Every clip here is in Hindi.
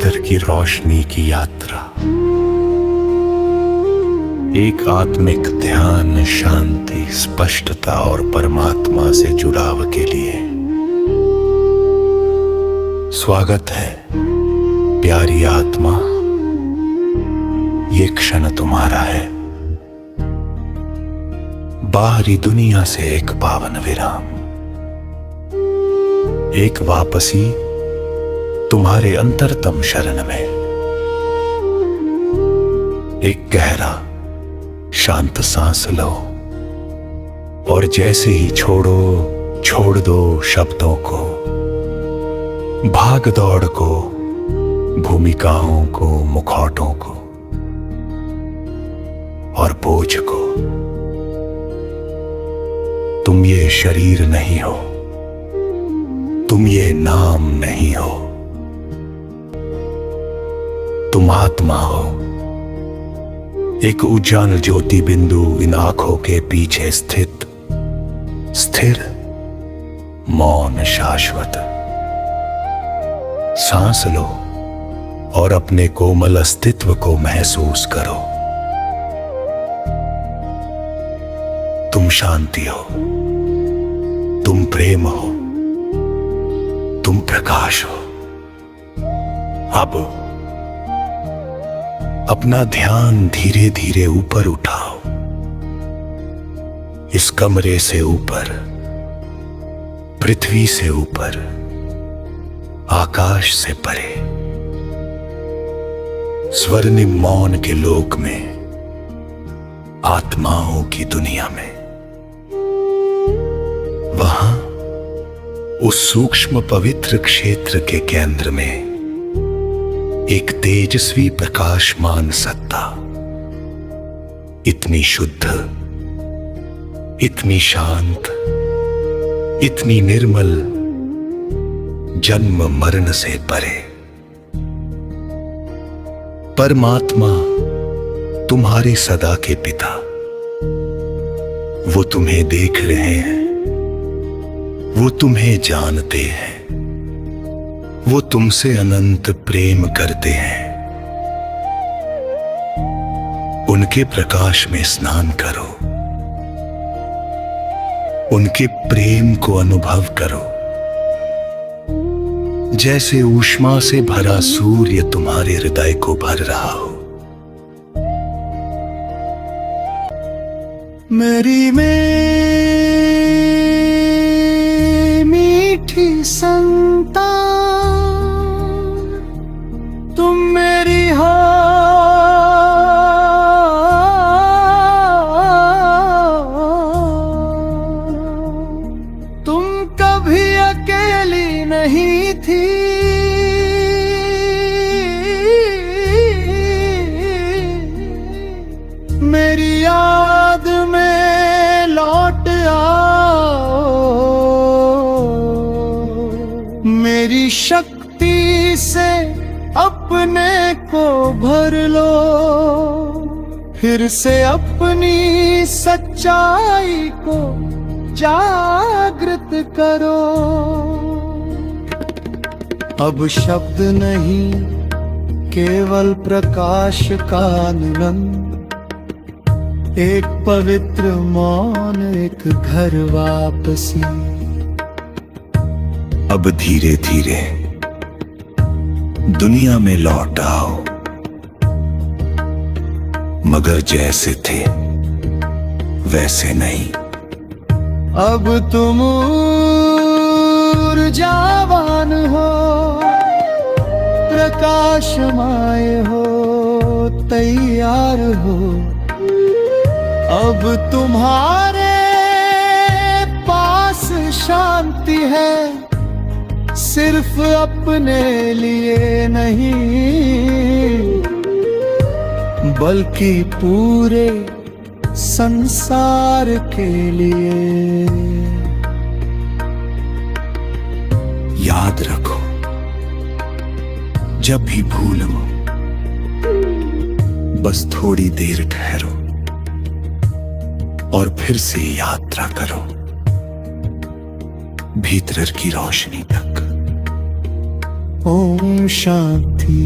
भीतर की रोशनी की यात्रा, एक आत्मिक ध्यान, शांति, स्पष्टता और परमात्मा से जुड़ाव के लिए। स्वागत है प्यारी आत्मा, ये क्षण तुम्हारा है। बाहरी दुनिया से एक पावन विराम, एक वापसी तुम्हारे अंतरतम शरण में। एक गहरा शांत सांस लो और जैसे ही छोड़ दो शब्दों को, भाग दौड़ को, भूमिकाओं को, मुखौटों को और बोझ को। तुम ये शरीर नहीं हो, तुम ये नाम नहीं हो, तुम आत्मा हो। एक उज्जवल ज्योति बिंदु इन आंखों के पीछे स्थित, स्थिर, मौन, शाश्वत। सांस लो और अपने कोमल अस्तित्व को महसूस करो। तुम शांति हो, तुम प्रेम हो, तुम प्रकाश हो। अब अपना ध्यान धीरे धीरे ऊपर उठाओ, इस कमरे से ऊपर, पृथ्वी से ऊपर, आकाश से परे, स्वर्णिम मौन के लोक में, आत्माओं की दुनिया में। वहां उस सूक्ष्म पवित्र क्षेत्र के केंद्र में एक तेजस्वी प्रकाशमान सत्ता, इतनी शुद्ध, इतनी शांत, इतनी निर्मल, जन्म मरण से परे। परमात्मा तुम्हारे सदा के पिता, वो तुम्हें देख रहे हैं, वो तुम्हें जानते हैं, वो तुमसे अनंत प्रेम करते हैं। उनके प्रकाश में स्नान करो, उनके प्रेम को अनुभव करो। जैसे ऊष्मा से भरा सूर्य तुम्हारे हृदय को भर रहा हो। मेरी मीठी संतान, तुम मेरी हो, तुम कभी अकेली नहीं थी। मेरी याद में लौट आओ, मेरी शक्ति से अपने को भर लो, फिर से अपनी सच्चाई को जागृत करो। अब शब्द नहीं, केवल प्रकाश का निरंतर, एक पवित्र मौन, एक घर वापसी। अब धीरे धीरे दुनिया में लौट आओ, मगर जैसे थे वैसे नहीं। अब तुम ऊर्जावान हो, प्रकाशमय हो, तैयार हो। अब तुम्हारे पास शांति है, सिर्फ अपने लिए नहीं, बल्कि पूरे संसार के लिए। याद रखो, जब भी भूल हो, बस थोड़ी देर ठहरो और फिर से यात्रा करो भीतर की रोशनी तक। ओम शांति।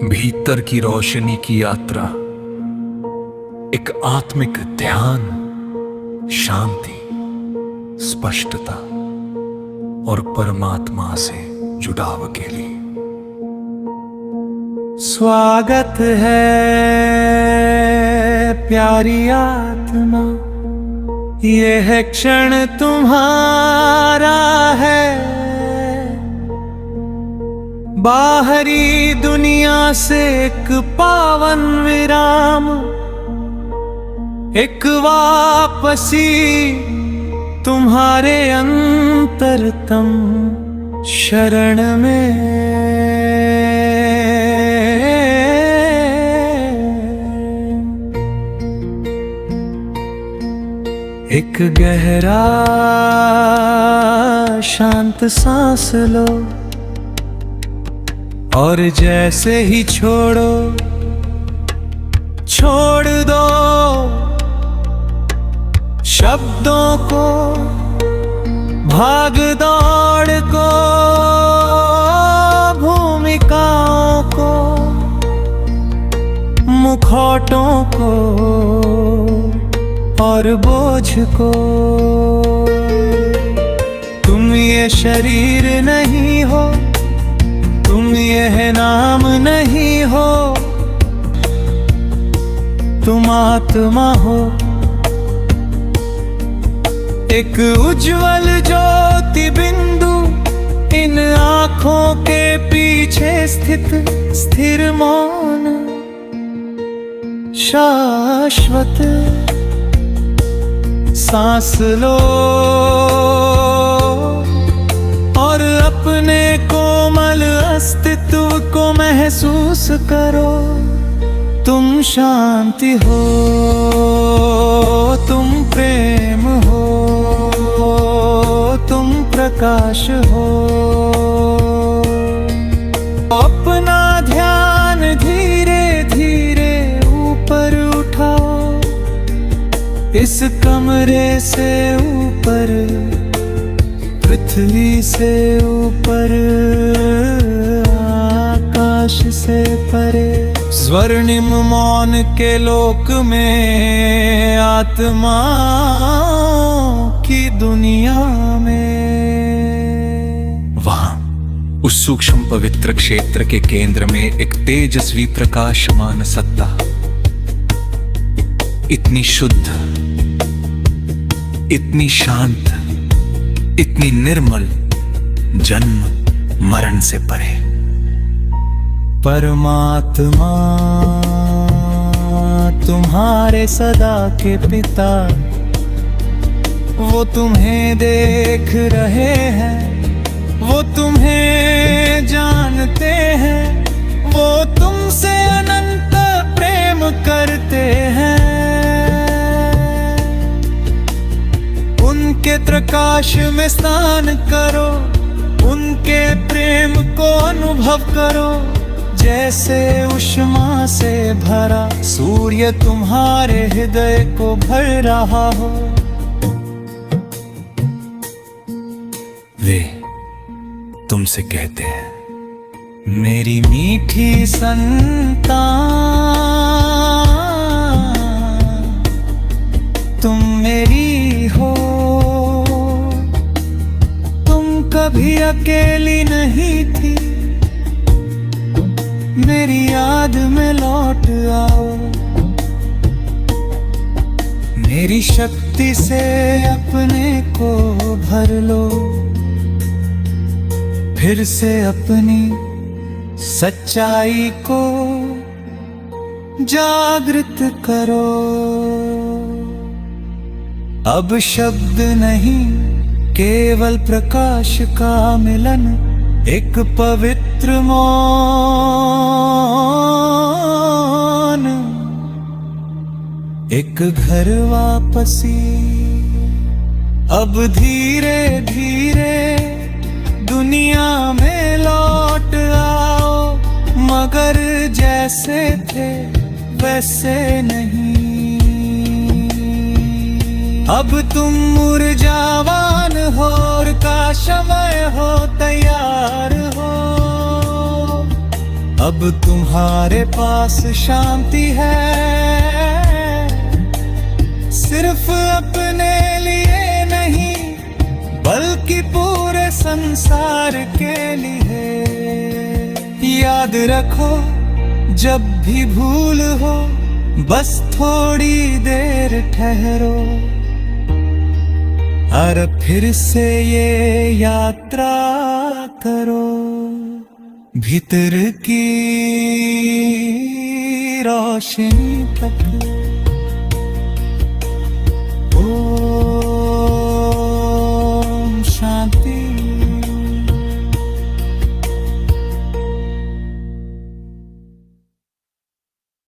भीतर की रोशनी की यात्रा, एक आत्मिक ध्यान, शांति, स्पष्टता और परमात्मा से जुड़ाव के लिए। स्वागत है प्यारी आत्मा, यह क्षण तुम्हारा है। बाहरी दुनिया से एक पावन विराम, एक वापसी तुम्हारे अंतरतम शरण में। एक गहरा शांत सांस लो और जैसे ही छोड़ दो शब्दों को, भाग दौड़ को, भूमिकाओं को, मुखौटों को और बोझ को। तुम ये शरीर नहीं हो, तुम यह नाम नहीं हो, तुम आत्मा हो। एक उज्जवल ज्योति बिंदु इन आँखों के पीछे स्थित, स्थिर मौन शाश्वत। सांस लो और अपने कोमल अस्तित्व को महसूस करो। तुम शांति हो, तुम प्रेम हो, तुम प्रकाश हो। अपना ध्यान धीरे धीरे ऊपर उठाओ, इस कमरे से ऊपर, पृथ्वी से ऊपर, आकाश से परे, स्वर्णिम मौन के लोक में, आत्मा की दुनिया में। वहां उस सूक्ष्म पवित्र क्षेत्र के केंद्र में एक तेजस्वी प्रकाशमान सत्ता, इतनी शुद्ध, इतनी शांत, इतनी निर्मल, जन्म मरण से परे। परमात्मा तुम्हारे सदा के पिता, वो तुम्हें देख रहे हैं, वो तुम्हें जानते हैं, वो तुमसे अनंत प्रेम करते हैं। उनके प्रकाश में स्नान करो, उनके प्रेम को अनुभव करो। जैसे उष्मा से भरा सूर्य तुम्हारे हृदय को भर रहा हो। वे तुमसे कहते हैं, मेरी मीठी संतान, तुम मेरी हो, तुम कभी अकेली नहीं थी। मेरी याद में लौट आओ, मेरी शक्ति से अपने को भर लो। फिर से अपनी सच्चाई को जागृत करो। अब शब्द नहीं, केवल प्रकाश का मिलन, एक पवित्र मौन, एक घर वापसी। अब धीरे धीरे दुनिया में लौट आओ, मगर जैसे थे वैसे नहीं। अब तुम ऊर्जावान हो और का समय हो तैयार हो। अब तुम्हारे पास शांति है, सिर्फ अपने लिए नहीं बल्कि पूरे संसार के लिए। याद रखो, जब भी भूल हो बस थोड़ी देर ठहरो, और फिर से ये यात्रा करो भीतर की रोशनी तक।